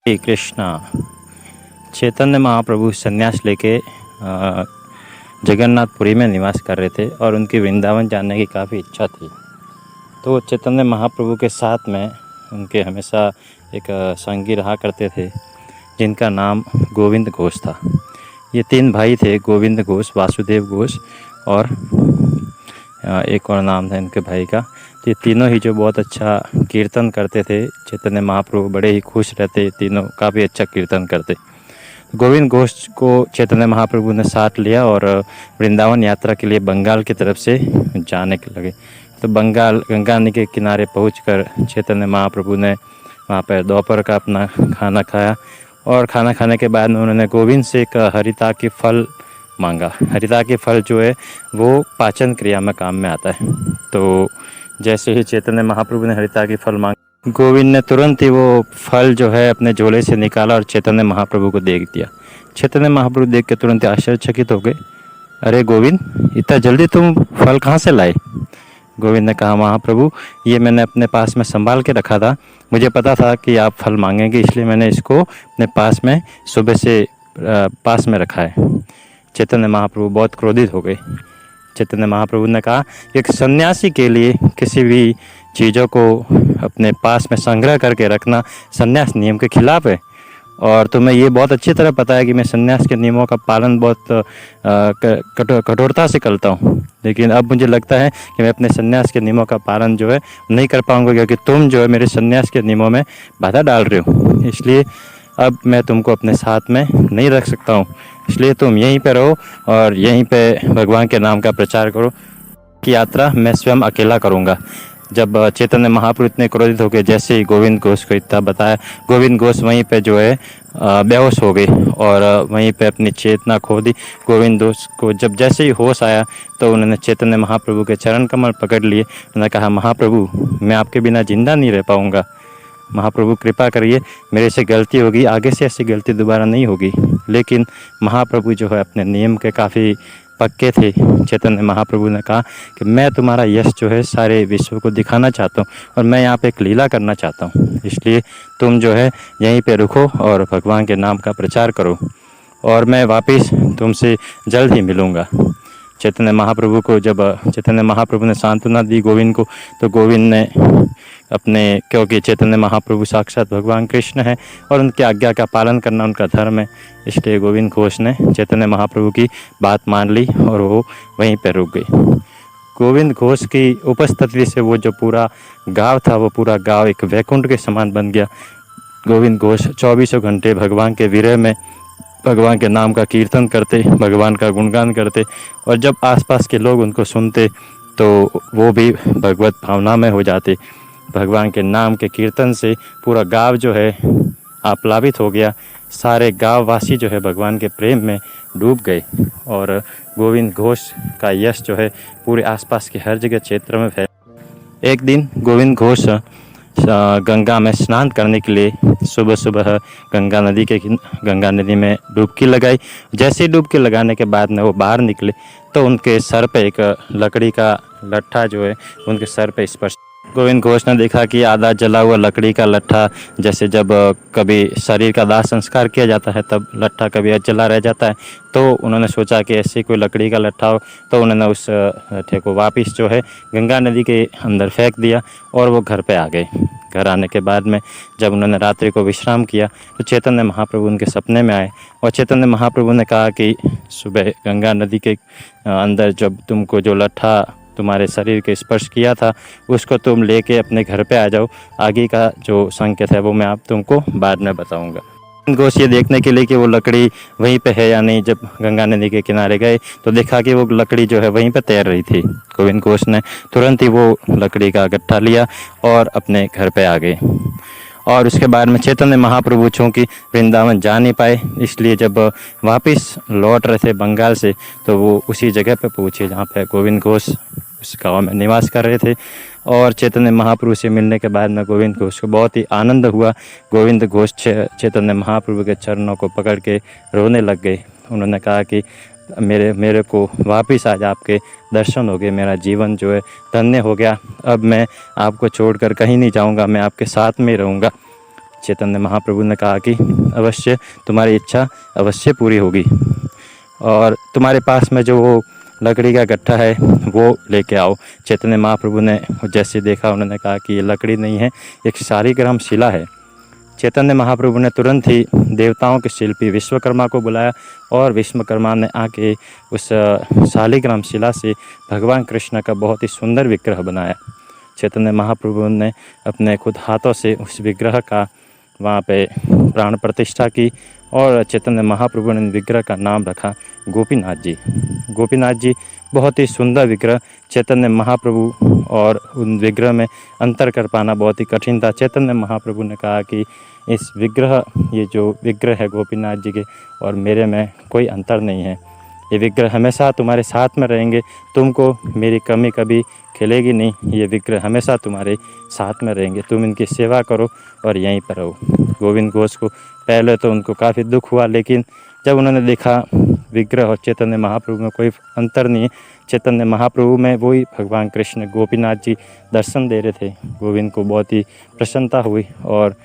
श्री कृष्णा। चैतन्य महाप्रभु संन्यास लेके जगन्नाथपुरी में निवास कर रहे थे और उनकी वृंदावन जाने की काफ़ी इच्छा थी। तो चैतन्य महाप्रभु के साथ में उनके हमेशा एक संगी रहा करते थे जिनका नाम गोविंद घोष था। ये तीन भाई थे, गोविंद घोष, वासुदेव घोष और एक और नाम था इनके भाई का। तो ये तीनों ही जो बहुत अच्छा कीर्तन करते थे। चैतन्य महाप्रभु बड़े ही खुश रहते, तीनों काफ़ी अच्छा कीर्तन करते। गोविंद घोष को चैतन्य महाप्रभु ने साथ लिया और वृंदावन यात्रा के लिए बंगाल की तरफ से जाने के लगे। तो बंगाल गंगा नदी के किनारे पहुंचकर चैतन्य महाप्रभु ने वहाँ पर दोपहर का अपना खाना खाया और खाना खाने के बाद में उन्होंने गोविंद से एक हरिता की फल मांगा। हरिता के फल जो है वो पाचन क्रिया में काम में आता है। तो जैसे ही चैतन्य महाप्रभु ने हरिता की फल मांगी, गोविंद ने तुरंत ही वो फल जो है अपने झोले से निकाला और चैतन्य महाप्रभु को दे दिया। चैतन्य महाप्रभु देख के तुरंत आश्चर्यचकित हो गए। अरे गोविंद, इतना जल्दी तुम फल कहाँ से लाए? गोविंद ने कहा, महाप्रभु, ये मैंने अपने पास में संभाल के रखा था। मुझे पता था कि आप फल मांगेंगे, इसलिए मैंने इसको अपने पास में सुबह से पास में रखा है। चैतन्य महाप्रभु बहुत क्रोधित हो गए। चैतन्य महाप्रभु ने कहा, एक सन्यासी के लिए किसी भी चीज़ों को अपने पास में संग्रह करके रखना सन्यास नियम के खिलाफ है। और तुम्हें ये बहुत अच्छी तरह पता है कि मैं सन्यास के नियमों का पालन बहुत कठोरता से करता हूँ, लेकिन अब मुझे लगता है कि मैं अपने सन्यास के नियमों का पालन जो है नहीं कर पाऊँगा, क्योंकि तुम जो है मेरे सन्यास के नियमों में बाधा डाल रहे हो। इसलिए अब मैं तुमको अपने साथ में नहीं रख सकता हूँ, इसलिए तुम यहीं पे रहो और यहीं पे भगवान के नाम का प्रचार करो। की यात्रा मैं स्वयं अकेला करूँगा। जब चैतन्य महाप्रभु इतने क्रोधित हो गए, जैसे ही गोविंद घोष को इतना बताया, गोविंद घोष वहीं पे जो है बेहोश हो गए और वहीं पे अपनी चेतना खो दी। गोविंद घोष को जब जैसे ही होश आया तो उन्होंने चैतन्य महाप्रभु के चरण कमल पकड़ लिए। उन्होंने कहा, महाप्रभु, मैं आपके बिना जिंदा नहीं रह पाऊँगा। महाप्रभु कृपा करिए, मेरे से गलती होगी, आगे से ऐसी गलती दोबारा नहीं होगी। लेकिन महाप्रभु जो है अपने नियम के काफ़ी पक्के थे। चैतन्य महाप्रभु ने कहा कि मैं तुम्हारा यश जो है सारे विश्व को दिखाना चाहता हूँ और मैं यहाँ पे एक लीला करना चाहता हूँ, इसलिए तुम जो है यहीं पे रुको और भगवान के नाम का प्रचार करो और मैं वापस तुमसे जल्द ही मिलूँगा। चैतन्य महाप्रभु को जब चैतन्य महाप्रभु ने सांत्वना दी गोविंद को, तो गोविंद ने अपने, क्योंकि चैतन्य महाप्रभु साक्षात भगवान कृष्ण है और उनकी आज्ञा का पालन करना उनका धर्म है, इसलिए गोविंद घोष ने चैतन्य महाप्रभु की बात मान ली और वो वहीं पर रुक गई। गोविंद घोष की उपस्थिति से वो जो पूरा गांव था, वो पूरा गांव एक वैकुंठ के समान बन गया। गोविंद घोष 24 घंटे भगवान के विरह में भगवान के नाम का कीर्तन करते, भगवान का गुणगान करते और जब आसपास के लोग उनको सुनते तो वो भी भगवत भावना में हो जाते। भगवान के नाम के कीर्तन से पूरा गांव जो है आप्लावित हो गया। सारे गांव वासी जो है भगवान के प्रेम में डूब गए और गोविंद घोष का यश जो है पूरे आसपास के हर जगह क्षेत्र में फैल। एक दिन गोविंद घोष गंगा में स्नान करने के लिए सुबह सुबह गंगा नदी में डुबकी लगाई। जैसे ही डुबकी लगाने के बाद में वो बाहर निकले तो उनके सर पे एक लकड़ी का लट्ठा जो है उनके सर पे स्पर्श। गोविंद घोष ने देखा कि आधा जला हुआ लकड़ी का लट्ठा, जैसे जब कभी शरीर का दाह संस्कार किया जाता है तब लट्ठा कभी जला रह जाता है, तो उन्होंने सोचा कि ऐसे कोई लकड़ी का लट्ठा हो, तो उन्होंने उस लट्ठे को वापस जो है गंगा नदी के अंदर फेंक दिया और वो घर पे आ गए। घर आने के बाद में जब उन्होंने रात्रि को विश्राम किया तो चैतन्य महाप्रभु उनके सपने में आए और चैतन्य महाप्रभु ने कहा कि सुबह गंगा नदी के अंदर जब तुमको जो लट्ठा तुम्हारे शरीर के स्पर्श किया था उसको तुम लेके अपने घर पे आ जाओ, आगे का जो संकेत है वो मैं आप तुमको बाद में बताऊंगा। घोष ये देखने के लिए कि वो लकड़ी वहीं पे है या नहीं, जब गंगा नदी के किनारे गए तो देखा कि वो लकड़ी जो है वहीं पे तैर रही थी। गोविंद घोष ने तुरंत ही वो लकड़ी का गट्ठा लिया और अपने घर पे आ गए। और उसके बाद में चैतन्य महाप्रभु चूँकि वृंदावन जा नहीं पाए, इसलिए जब वापस लौट रहे थे बंगाल से तो वो उसी जगह पे पहुँचे जहाँ पे गोविंद घोष उस गाँव में निवास कर रहे थे। और चैतन्य महाप्रभु से मिलने के बाद में गोविंद घोष को बहुत ही आनंद हुआ। गोविंद घोष चैतन्य महाप्रभु के चरणों को पकड़ के रोने लग गए। उन्होंने कहा कि मेरे को वापस आज आपके दर्शन हो गए, मेरा जीवन जो है धन्य हो गया। अब मैं आपको छोड़कर कहीं नहीं जाऊंगा, मैं आपके साथ में रहूंगा। चैतन्य महाप्रभु ने कहा कि अवश्य तुम्हारी इच्छा अवश्य पूरी होगी, और तुम्हारे पास में जो वो लकड़ी का गट्ठा है वो लेके आओ। चैतन्य महाप्रभु ने जैसे देखा, उन्होंने कहा कि ये लकड़ी नहीं है, एक शालिग्राम शिला है। चैतन्य महाप्रभु ने तुरंत ही देवताओं के शिल्पी विश्वकर्मा को बुलाया, और विश्वकर्मा ने आके उस शालिग्राम शिला से भगवान कृष्ण का बहुत ही सुंदर विग्रह बनाया। चैतन्य महाप्रभु ने अपने खुद हाथों से उस विग्रह का वहाँ पे प्राण प्रतिष्ठा की, और चैतन्य महाप्रभु ने विग्रह का नाम रखा गोपीनाथ जी। गोपीनाथ जी बहुत ही सुंदर विग्रह। चैतन्य महाप्रभु और उन विग्रह में अंतर कर पाना बहुत ही कठिन था। चैतन्य महाप्रभु ने कहा कि इस विग्रह, ये जो विग्रह है गोपीनाथ जी के और मेरे में कोई अंतर नहीं है। ये विग्रह हमेशा तुम्हारे साथ में रहेंगे, तुमको मेरी कमी कभी खिलेगी नहीं। ये विग्रह हमेशा तुम्हारे साथ में रहेंगे, तुम इनकी सेवा करो और यहीं पर रहो। गोविंद घोष को पहले तो उनको काफ़ी दुख हुआ, लेकिन जब उन्होंने देखा विग्रह और चैतन्य महाप्रभु में कोई अंतर नहीं है, चैतन्य महाप्रभु में वही भगवान कृष्ण गोपीनाथ जी दर्शन दे रहे थे, गोविंद को बहुत ही प्रसन्नता हुई और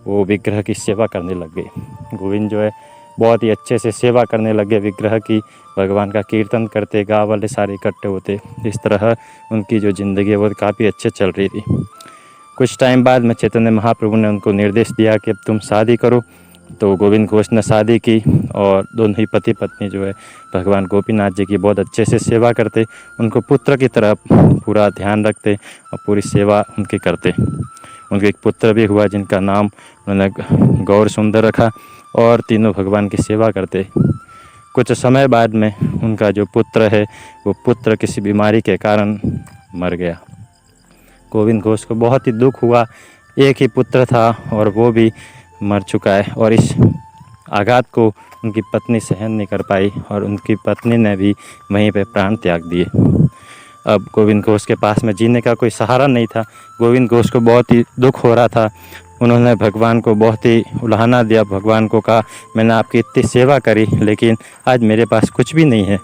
वो विग्रह की सेवा करने लग गए। गोविंद जो है बहुत ही अच्छे से सेवा करने लगे विग्रह की, भगवान का कीर्तन करते, गाँव वाले सारे इकट्ठे होते। इस तरह उनकी जो ज़िंदगी है वो काफ़ी अच्छे चल रही थी। कुछ टाइम बाद में चैतन्य महाप्रभु ने उनको निर्देश दिया कि अब तुम शादी करो। तो गोविंद घोष ने शादी की, और दोनों ही पति पत्नी जो है भगवान गोपीनाथ जी की बहुत अच्छे से सेवा करते, उनको पुत्र की तरह पूरा ध्यान रखते और पूरी सेवा उनकी करते। उनके एक पुत्र भी हुआ जिनका नाम उन्होंने गौर सुंदर रखा, और तीनों भगवान की सेवा करते। कुछ समय बाद में उनका जो पुत्र है वो पुत्र किसी बीमारी के कारण मर गया। गोविंद घोष को बहुत ही दुख हुआ, एक ही पुत्र था और वो भी मर चुका है, और इस आघात को उनकी पत्नी सहन नहीं कर पाई और उनकी पत्नी ने भी वहीं पे प्राण त्याग दिए। अब गोविंद घोष के पास में जीने का कोई सहारा नहीं था। गोविंद घोष को बहुत ही दुख हो रहा था। उन्होंने भगवान को बहुत ही उलाहना दिया, भगवान को कहा मैंने आपकी इतनी सेवा करी, लेकिन आज मेरे पास कुछ भी नहीं है।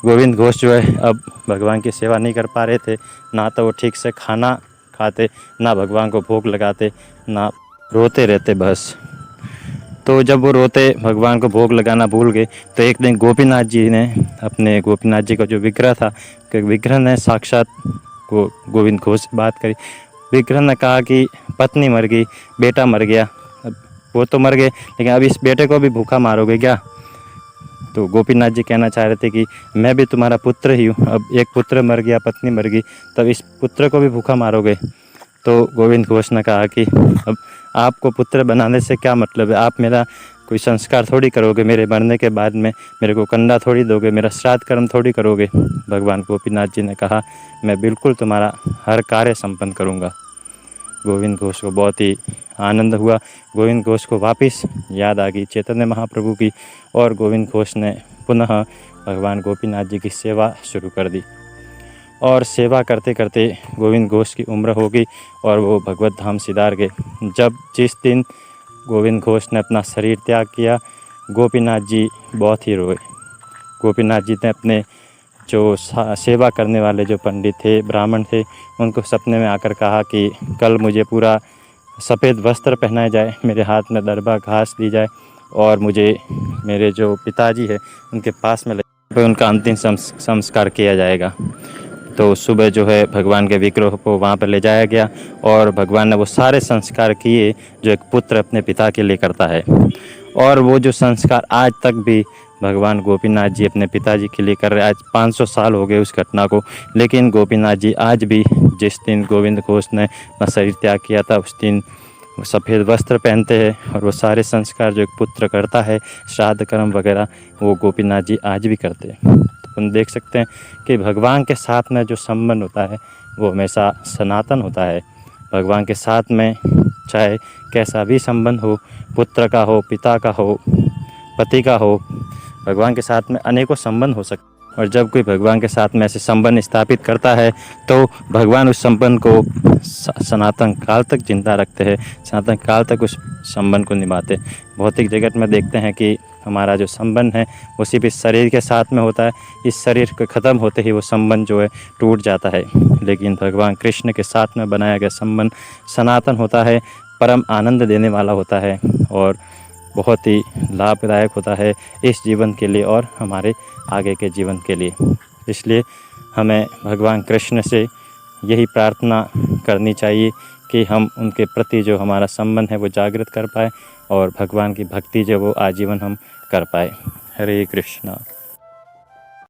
गोविंद घोष जो है अब भगवान की सेवा नहीं कर पा रहे थे, ना तो वो ठीक से खाना खाते, ना भगवान को भोग लगाते, ना रोते रहते बस। तो जब वो रोते, भगवान को भोग लगाना भूल गए, तो एक दिन गोपीनाथ जी ने अपने गोपीनाथ जी का जो विग्रह था, विग्रह ने साक्षात गोविंद घोष से बात करी। विग्रह ने कहा कि पत्नी मर गई, बेटा मर गया, अब वो तो मर गए, लेकिन अब इस बेटे को भी भूखा मारोगे क्या? तो गोपीनाथ जी कहना चाह रहे थे कि मैं भी तुम्हारा पुत्र ही हूँ, अब एक पुत्र मर गया, पत्नी मर गई, तब इस पुत्र को भी भूखा मारोगे? तो गोविंद घोष ने कहा कि अब आपको पुत्र बनाने से क्या मतलब है, आप मेरा कोई संस्कार थोड़ी करोगे, मेरे मरने के बाद में मेरे को कंधा थोड़ी दोगे, मेरा श्राद्ध कर्म थोड़ी करोगे। भगवान गोपीनाथ जी ने कहा मैं बिल्कुल तुम्हारा हर कार्य संपन्न करूँगा। गोविंद घोष को बहुत ही आनंद हुआ। गोविंद घोष को वापस याद आ गई चैतन्य महाप्रभु की, और गोविंद घोष ने पुनः भगवान गोपीनाथ जी की सेवा शुरू कर दी। और सेवा करते करते गोविंद घोष की उम्र हो गई और वो भगवत धाम सिधार गए। जिस दिन गोविंद घोष ने अपना शरीर त्याग किया, गोपीनाथ जी बहुत ही रोए। गोपीनाथ जी ने अपने जो सेवा करने वाले जो पंडित थे, ब्राह्मण थे, उनको सपने में आकर कहा कि कल मुझे पूरा सफ़ेद वस्त्र पहनाया जाए, मेरे हाथ में दरबा घास दी जाए, और मुझे मेरे जो पिताजी है उनके पास में ले उनका अंतिम संस्कार किया जाएगा। तो सुबह जो है भगवान के विग्रह को वहाँ पर ले जाया गया, और भगवान ने वो सारे संस्कार किए जो एक पुत्र अपने पिता के लिए करता है। और वो जो संस्कार आज तक भी भगवान गोपीनाथ जी अपने पिताजी के लिए कर रहे हैं। आज 500 साल हो गए उस घटना को, लेकिन गोपीनाथ जी आज भी, जिस दिन गोविंद घोष ने अपना शरीर त्याग किया था, उस दिन सफ़ेद वस्त्र पहनते हैं, और वो सारे संस्कार जो एक पुत्र करता है, श्राद्ध कर्म वगैरह, वो गोपीनाथ जी आज भी करते हैं। तो हम देख सकते हैं कि भगवान के साथ में जो संबंध होता है वो हमेशा सनातन होता है। भगवान के साथ में चाहे कैसा भी संबंध हो, पुत्र का हो, पिता का हो, पति का हो, भगवान के साथ में अनेकों संबंध हो सकते हैं। और जब कोई भगवान के साथ में ऐसे संबंध स्थापित करता है तो भगवान उस संबंध को सनातन काल तक जिंदा रखते हैं, सनातन काल तक उस संबंध को निभाते। भौतिक जगत में देखते हैं कि हमारा जो संबंध है वो सिर्फ इस शरीर के साथ में होता है, इस शरीर के ख़त्म होते ही वो संबंध जो है टूट जाता है। लेकिन भगवान कृष्ण के साथ में बनाया गया संबंध सनातन होता है, परम आनंद देने वाला होता है और बहुत ही लाभदायक होता है इस जीवन के लिए और हमारे आगे के जीवन के लिए। इसलिए हमें भगवान कृष्ण से यही प्रार्थना करनी चाहिए कि हम उनके प्रति जो हमारा संबंध है वो जागृत कर पाए और भगवान की भक्ति जो वो आजीवन हम कर पाए। हरे कृष्णा।